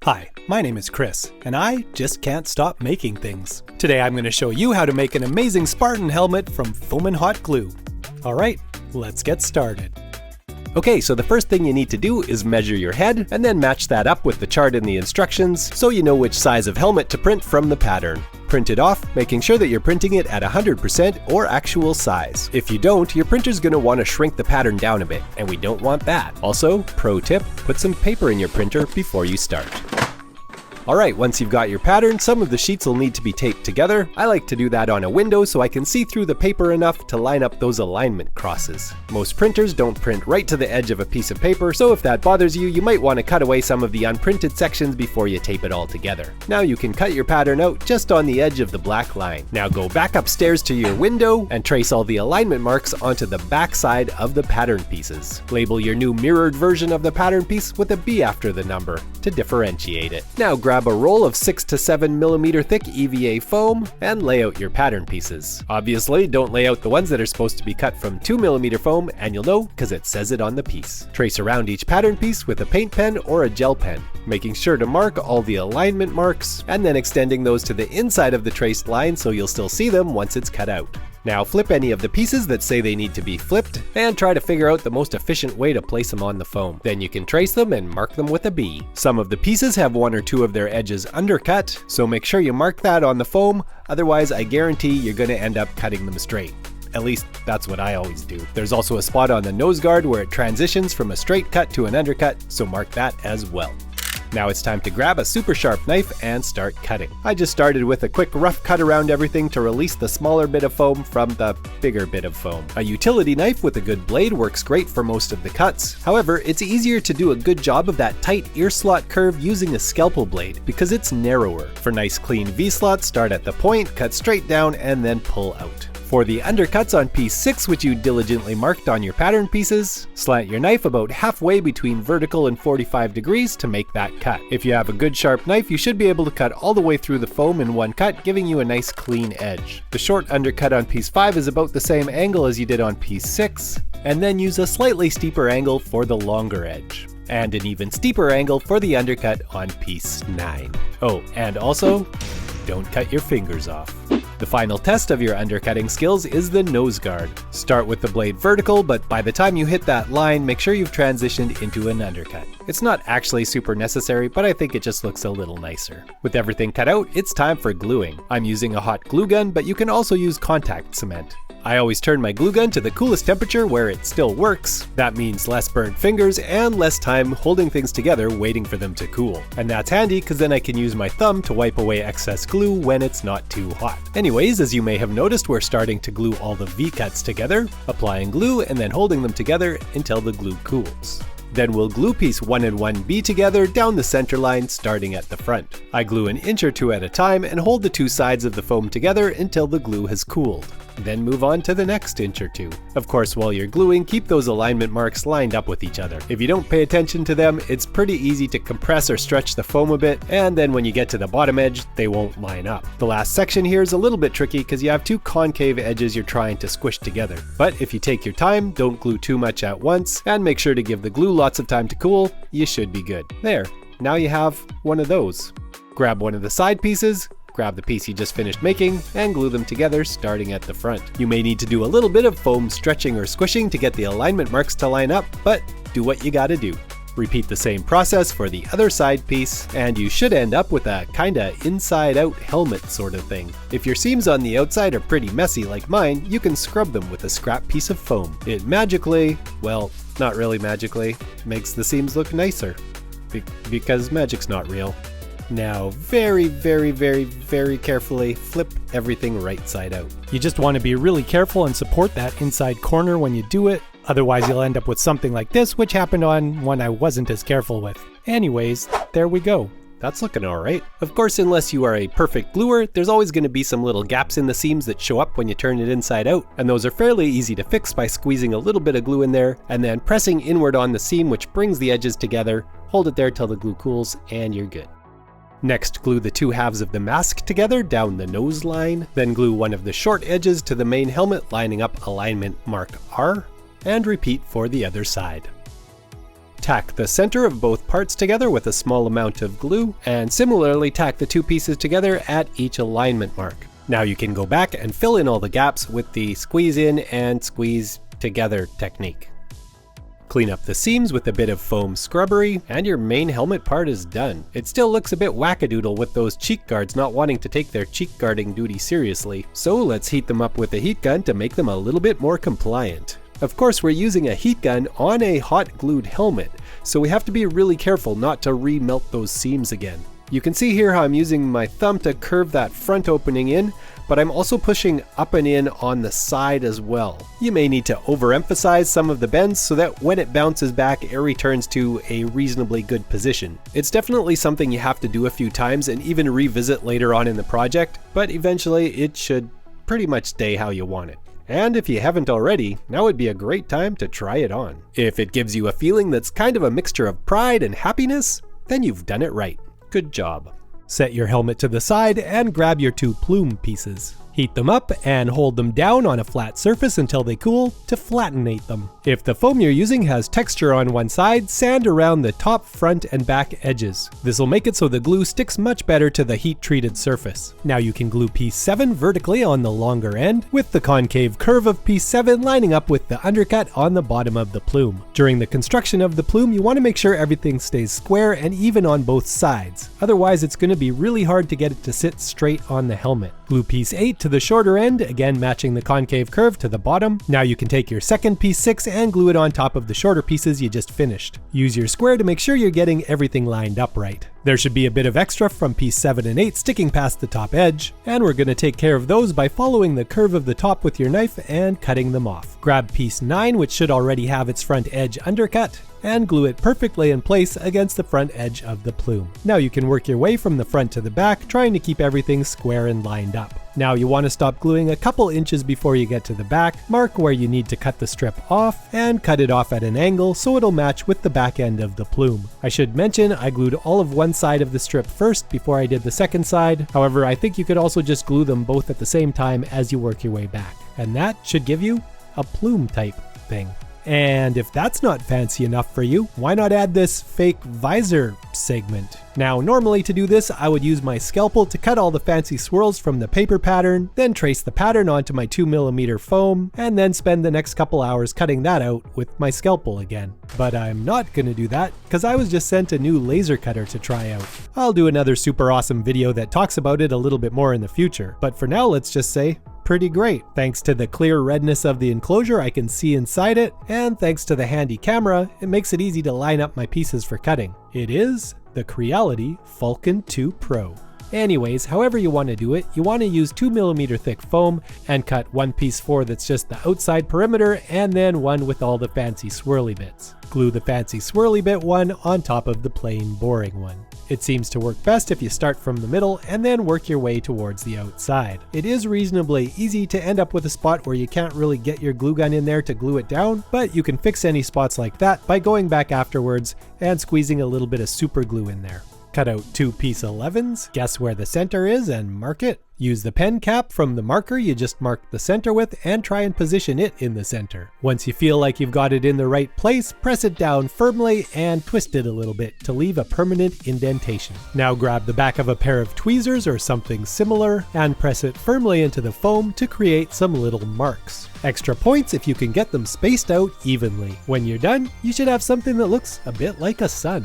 Hi, my name is Chris, and I just can't stop making things. Today I'm going to show you how to make an amazing Spartan helmet from foam and hot glue. Alright, let's get started. Okay, so the first thing you need to do is measure your head, and then match that up with the chart in the instructions so you know which size of helmet to print from the pattern. Print it off, making sure that you're printing it at 100% or actual size. If you don't, your printer's going to want to shrink the pattern down a bit, and we don't want that. Also, pro tip, put some paper in your printer before you start. Alright, once you've got your pattern, some of the sheets will need to be taped together. I like to do that on a window so I can see through the paper enough to line up those alignment crosses. Most printers don't print right to the edge of a piece of paper, so if that bothers you, you might want to cut away some of the unprinted sections before you tape it all together. Now you can cut your pattern out just on the edge of the black line. Now go back upstairs to your window and trace all the alignment marks onto the back side of the pattern pieces. Label your new mirrored version of the pattern piece with a B after the number to differentiate it. Now grab a roll of 6 to 7 millimeter thick EVA foam and lay out your pattern pieces. Obviously, don't lay out the ones that are supposed to be cut from 2 millimeter foam, and you'll know because it says it on the piece. Trace around each pattern piece with a paint pen or a gel pen, making sure to mark all the alignment marks and then extending those to the inside of the traced line so you'll still see them once it's cut out. Now flip any of the pieces that say they need to be flipped and try to figure out the most efficient way to place them on the foam. Then you can trace them and mark them with a B. Some of the pieces have one or two of their edges undercut, so make sure you mark that on the foam, otherwise I guarantee you're going to end up cutting them straight. At least that's what I always do. There's also a spot on the nose guard where it transitions from a straight cut to an undercut, so mark that as well. Now it's time to grab a super sharp knife and start cutting. I just started with a quick rough cut around everything to release the smaller bit of foam from the bigger bit of foam. A utility knife with a good blade works great for most of the cuts. However, it's easier to do a good job of that tight ear slot curve using a scalpel blade because it's narrower. For nice clean V-slots, start at the point, cut straight down, and then pull out. For the undercuts on piece 6, which you diligently marked on your pattern pieces, slant your knife about halfway between vertical and 45 degrees to make that cut. If you have a good sharp knife, you should be able to cut all the way through the foam in one cut, giving you a nice clean edge. The short undercut on piece 5 is about the same angle as you did on piece 6, and then use a slightly steeper angle for the longer edge, and an even steeper angle for the undercut on piece 9. Oh, and also, don't cut your fingers off. The final test of your undercutting skills is the nose guard. Start with the blade vertical, but by the time you hit that line, make sure you've transitioned into an undercut. It's not actually super necessary, but I think it just looks a little nicer. With everything cut out, it's time for gluing. I'm using a hot glue gun, but you can also use contact cement. I always turn my glue gun to the coolest temperature where it still works. That means less burnt fingers and less time holding things together waiting for them to cool. And that's handy because then I can use my thumb to wipe away excess glue when it's not too hot. Anyways, as you may have noticed, we're starting to glue all the V-cuts together, applying glue and then holding them together until the glue cools. Then we'll glue piece 1 and 1B together down the center line starting at the front. I glue an inch or two at a time and hold the two sides of the foam together until the glue has cooled. Then move on to the next inch or two. Of course, while you're gluing, keep those alignment marks lined up with each other. If you don't pay attention to them, it's pretty easy to compress or stretch the foam a bit, and then when you get to the bottom edge, they won't line up. The last section here is a little bit tricky because you have two concave edges you're trying to squish together. But if you take your time, don't glue too much at once, and make sure to give the glue lots of time to cool, you should be good. There, now you have one of those. Grab one of the side pieces, grab the piece you just finished making, and glue them together starting at the front. You may need to do a little bit of foam stretching or squishing to get the alignment marks to line up, but do what you gotta do. Repeat the same process for the other side piece, and you should end up with a kinda inside-out helmet sort of thing. If your seams on the outside are pretty messy like mine, you can scrub them with a scrap piece of foam. It magically, well, not really magically, makes the seams look nicer. Because magic's not real. Now very carefully flip everything right side out. You just want to be really careful and support that inside corner when you do it, otherwise you'll end up with something like this, which happened on one I wasn't as careful with. Anyways, there we go. That's looking alright. Of course, unless you are a perfect gluer, there's always going to be some little gaps in the seams that show up when you turn it inside out, and those are fairly easy to fix by squeezing a little bit of glue in there and then pressing inward on the seam, which brings the edges together. Hold it there till the glue cools and you're good. Next, glue the two halves of the mask together down the nose line, then glue one of the short edges to the main helmet lining up alignment mark R, and repeat for the other side. Tack the center of both parts together with a small amount of glue, and similarly tack the two pieces together at each alignment mark. Now you can go back and fill in all the gaps with the squeeze in and squeeze together technique. Clean up the seams with a bit of foam scrubbery, and your main helmet part is done. It still looks a bit wackadoodle with those cheek guards not wanting to take their cheek guarding duty seriously, so let's heat them up with a heat gun to make them a little bit more compliant. Of course, we're using a heat gun on a hot glued helmet, so we have to be really careful not to re-melt those seams again. You can see here how I'm using my thumb to curve that front opening in, but I'm also pushing up and in on the side as well. You may need to overemphasize some of the bends so that when it bounces back, it returns to a reasonably good position. It's definitely something you have to do a few times and even revisit later on in the project, but eventually it should pretty much stay how you want it. And if you haven't already, now would be a great time to try it on. If it gives you a feeling that's kind of a mixture of pride and happiness, then you've done it right. Good job. Set your helmet to the side and grab your two plume pieces. Heat them up and hold them down on a flat surface until they cool to flattenate them. If the foam you're using has texture on one side, sand around the top, front, and back edges. This will make it so the glue sticks much better to the heat-treated surface. Now you can glue piece 7 vertically on the longer end, with the concave curve of piece 7 lining up with the undercut on the bottom of the plume. During the construction of the plume, you want to make sure everything stays square and even on both sides. Otherwise, it's going to be really hard to get it to sit straight on the helmet. Glue piece 8 to the shorter end, again matching the concave curve to the bottom. Now you can take your second piece 6 and glue it on top of the shorter pieces you just finished. Use your square to make sure you're getting everything lined up right. There should be a bit of extra from piece 7 and 8 sticking past the top edge, and we're going to take care of those by following the curve of the top with your knife and cutting them off. Grab piece 9, which should already have its front edge undercut, and glue it perfectly in place against the front edge of the plume. Now you can work your way from the front to the back, trying to keep everything square and lined up. Now you want to stop gluing a couple inches before you get to the back, mark where you need to cut the strip off, and cut it off at an angle so it'll match with the back end of the plume. I should mention I glued all of one side of the strip first before I did the second side. However, I think you could also just glue them both at the same time as you work your way back. And that should give you a plume type thing. And if that's not fancy enough for you, why not add this fake visor segment? Now, normally to do this, I would use my scalpel to cut all the fancy swirls from the paper pattern, then trace the pattern onto my 2mm foam, and then spend the next couple hours cutting that out with my scalpel again. But I'm not gonna do that, because I was just sent a new laser cutter to try out. I'll do another super awesome video that talks about it a little bit more in the future, but for now, let's just say, pretty great. Thanks to the clear redness of the enclosure, I can see inside it, and thanks to the handy camera, it makes it easy to line up my pieces for cutting. It is the Creality Falcon 2 Pro. Anyways, however you want to do it, you want to use 2mm thick foam and cut one piece 4 that's just the outside perimeter, and then one with all the fancy swirly bits. Glue the fancy swirly bit one on top of the plain boring one. It seems to work best if you start from the middle and then work your way towards the outside. It is reasonably easy to end up with a spot where you can't really get your glue gun in there to glue it down, but you can fix any spots like that by going back afterwards and squeezing a little bit of super glue in there. Cut out 2 piece 11s, guess where the center is and mark it. Use the pen cap from the marker you just marked the center with and try and position it in the center. Once you feel like you've got it in the right place, press it down firmly and twist it a little bit to leave a permanent indentation. Now grab the back of a pair of tweezers or something similar and press it firmly into the foam to create some little marks. Extra points if you can get them spaced out evenly. When you're done, you should have something that looks a bit like a sun,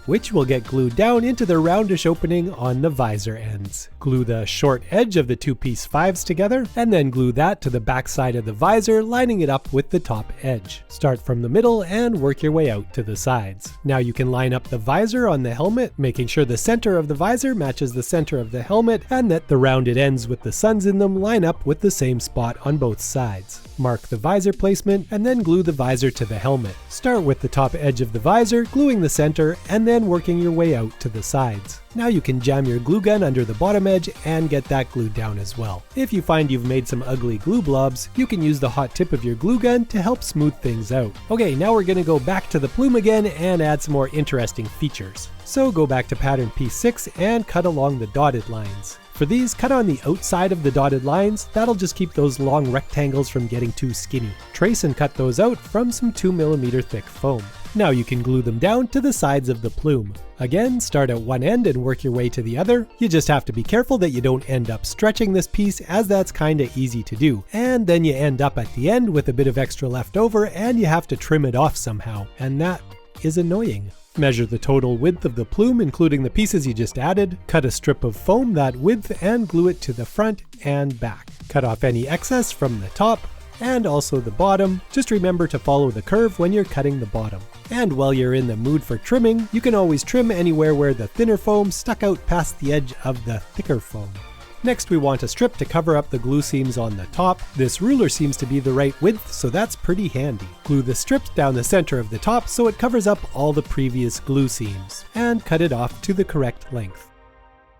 which will get glued down into the roundish opening on the visor ends. Glue the short edge of the 2 piece 5s together, and then glue that to the back side of the visor, lining it up with the top edge. Start from the middle and work your way out to the sides. Now you can line up the visor on the helmet, making sure the center of the visor matches the center of the helmet, and that the rounded ends with the suns in them line up with the same spot on both sides. Mark the visor placement, and then glue the visor to the helmet. Start with the top edge of the visor, gluing the center, and then working your way out to the sides. Now you can jam your glue gun under the bottom edge and get that glued down as well. If you find you've made some ugly glue blobs, you can use the hot tip of your glue gun to help smooth things out. Okay, now we're gonna go back to the plume again and add some more interesting features. So go back to pattern piece 6 and cut along the dotted lines. For these, cut on the outside of the dotted lines. That'll just keep those long rectangles from getting too skinny. Trace and cut those out from some 2mm thick foam. Now you can glue them down to the sides of the plume. Again, start at one end and work your way to the other. You just have to be careful that you don't end up stretching this piece, as that's kinda easy to do. And then you end up at the end with a bit of extra left over and you have to trim it off somehow. And that is annoying. Measure the total width of the plume, including the pieces you just added. Cut a strip of foam that width and glue it to the front and back. Cut off any excess from the top and also the bottom. Just remember to follow the curve when you're cutting the bottom. And while you're in the mood for trimming, you can always trim anywhere where the thinner foam stuck out past the edge of the thicker foam. Next, we want a strip to cover up the glue seams on the top. This ruler seems to be the right width, so that's pretty handy. Glue the strips down the center of the top so it covers up all the previous glue seams, and cut it off to the correct length.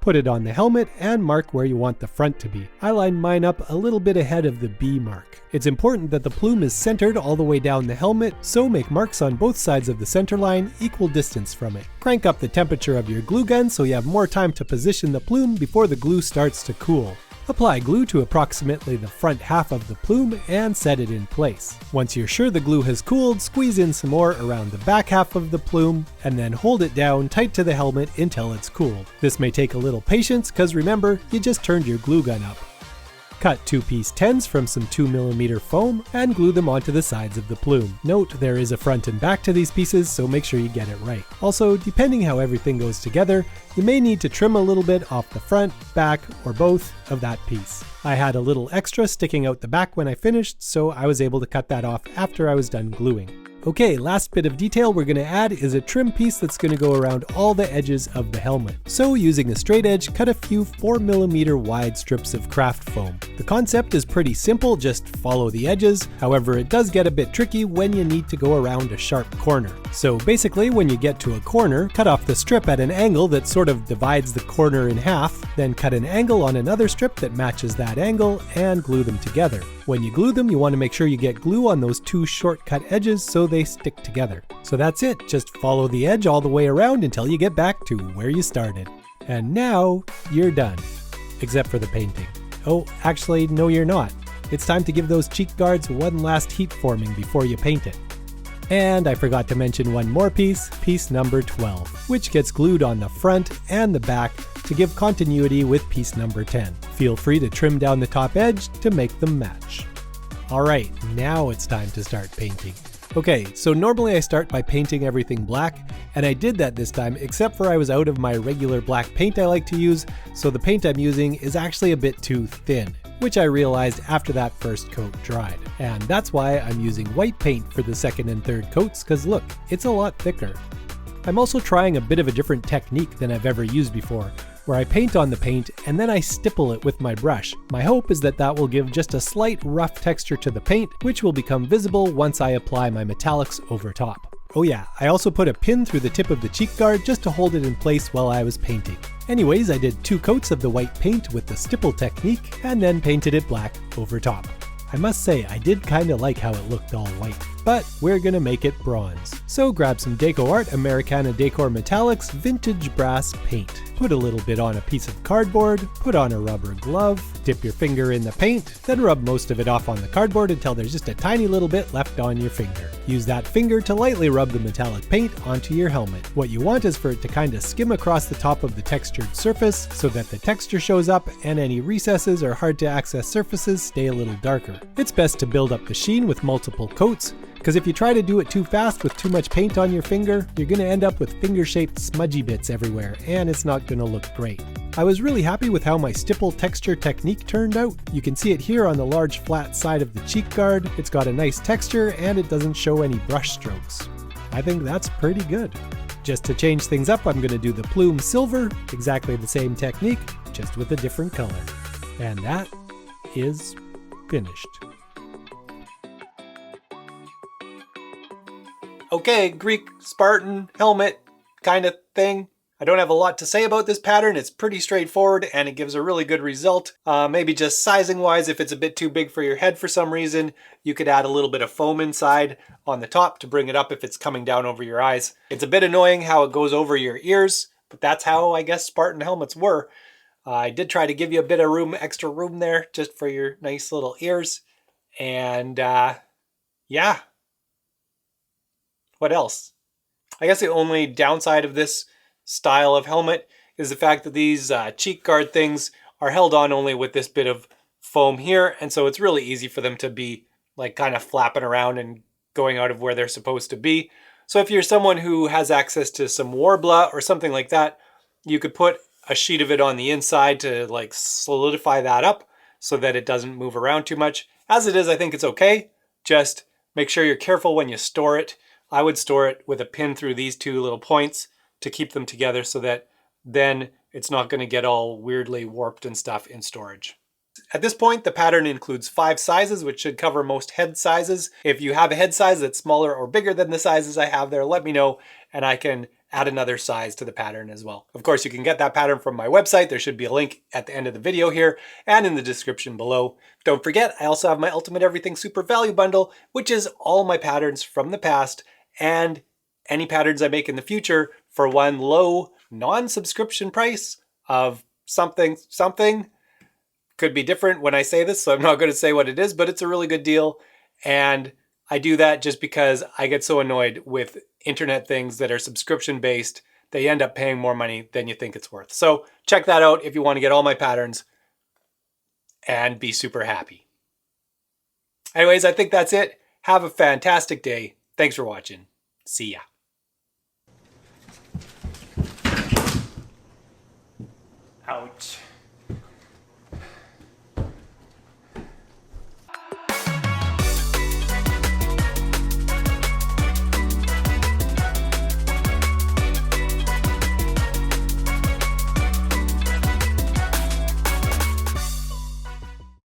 Put it on the helmet and mark where you want the front to be. I lined mine up a little bit ahead of the B mark. It's important that the plume is centered all the way down the helmet, so make marks on both sides of the center line equal distance from it. Crank up the temperature of your glue gun so you have more time to position the plume before the glue starts to cool. Apply glue to approximately the front half of the plume and set it in place. Once you're sure the glue has cooled, squeeze in some more around the back half of the plume and then hold it down tight to the helmet until it's cooled. This may take a little patience because remember, you just turned your glue gun up. Cut 2-piece 10s from some 2mm foam and glue them onto the sides of the plume. Note there is a front and back to these pieces, so make sure you get it right. Also, depending how everything goes together, you may need to trim a little bit off the front, back, or both of that piece. I had a little extra sticking out the back when I finished, so I was able to cut that off after I was done gluing. Okay, last bit of detail we're going to add is a trim piece that's going to go around all the edges of the helmet. So using a straight edge, cut a few 4mm wide strips of craft foam. The concept is pretty simple, just follow the edges. However, it does get a bit tricky when you need to go around a sharp corner. So basically, when you get to a corner, cut off the strip at an angle that sort of divides the corner in half, then cut an angle on another strip that matches that angle and glue them together. When you glue them, you want to make sure you get glue on those two shortcut edges so they stick together. So that's it, just follow the edge all the way around until you get back to where you started. And now you're done, except for the painting. Oh, actually, no you're not. It's time to give those cheek guards one last heat forming before you paint it. And I forgot to mention one more piece, piece number 12, which gets glued on the front and the back to give continuity with piece number 10. Feel free to trim down the top edge to make them match. Alright, now it's time to start painting. Okay, so normally I start by painting everything black, and I did that this time except for I was out of my regular black paint I like to use, so the paint I'm using is actually a bit too thin, which I realized after that first coat dried. And that's why I'm using white paint for the second and third coats, because look, it's a lot thicker. I'm also trying a bit of a different technique than I've ever used before, where I paint on the paint and then I stipple it with my brush. My hope is that that will give just a slight rough texture to the paint, which will become visible once I apply my metallics over top. Oh yeah, I also put a pin through the tip of the cheek guard just to hold it in place while I was painting. Anyways, I did 2 coats of the white paint with the stipple technique and then painted it black over top. I must say, I did kinda like how it looked all white, but we're gonna make it bronze. So grab some Deco Art Americana Decor Metallics Vintage Brass Paint. Put a little bit on a piece of cardboard, put on a rubber glove, dip your finger in the paint, then rub most of it off on the cardboard until there's just a tiny little bit left on your finger. Use that finger to lightly rub the metallic paint onto your helmet. What you want is for it to kinda skim across the top of the textured surface so that the texture shows up and any recesses or hard to access surfaces stay a little darker. It's best to build up the sheen with multiple coats, because if you try to do it too fast with too much paint on your finger, you're going to end up with finger-shaped smudgy bits everywhere, and it's not going to look great. I was really happy with how my stipple texture technique turned out. You can see it here on the large flat side of the cheek guard. It's got a nice texture, and it doesn't show any brush strokes. I think that's pretty good. Just to change things up, I'm going to do the plume silver, exactly the same technique, just with a different color. And that is finished. Okay, Greek Spartan helmet kind of thing. I don't have a lot to say about this pattern. It's pretty straightforward and it gives a really good result. Maybe just sizing wise, if it's a bit too big for your head for some reason, you could add a little bit of foam inside on the top to bring it up if it's coming down over your eyes. It's a bit annoying how it goes over your ears, but that's how I guess Spartan helmets were. I did try to give you a bit of room, extra room there just for your nice little ears. And yeah. What else? I guess the only downside of this style of helmet is the fact that these cheek guard things are held on only with this bit of foam here, and so it's really easy for them to be like kind of flapping around and going out of where they're supposed to be. So if you're someone who has access to some Warbler or something like that, you could put a sheet of it on the inside to like solidify that up so that it doesn't move around too much. As it is, I think it's okay. Just make sure you're careful when you store it. I would store it with a pin through these two little points to keep them together so that then it's not going to get all weirdly warped and stuff in storage. At this point, the pattern includes 5 sizes, which should cover most head sizes. If you have a head size that's smaller or bigger than the sizes I have there, let me know and I can add another size to the pattern as well. Of course, you can get that pattern from my website. There should be a link at the end of the video here and in the description below. Don't forget, I also have my Ultimate Everything Super Value Bundle, which is all my patterns from the past and any patterns I make in the future for one low non-subscription price of something. Could be different when I say this, so I'm not going to say what it is, but it's a really good deal. And I do that just because I get so annoyed with internet things that are subscription based. They end up paying more money than you think it's worth. So check that out if you want to get all my patterns and be super happy. Anyways, I think that's it. Have a fantastic day. Thanks for watching. See ya. Ouch.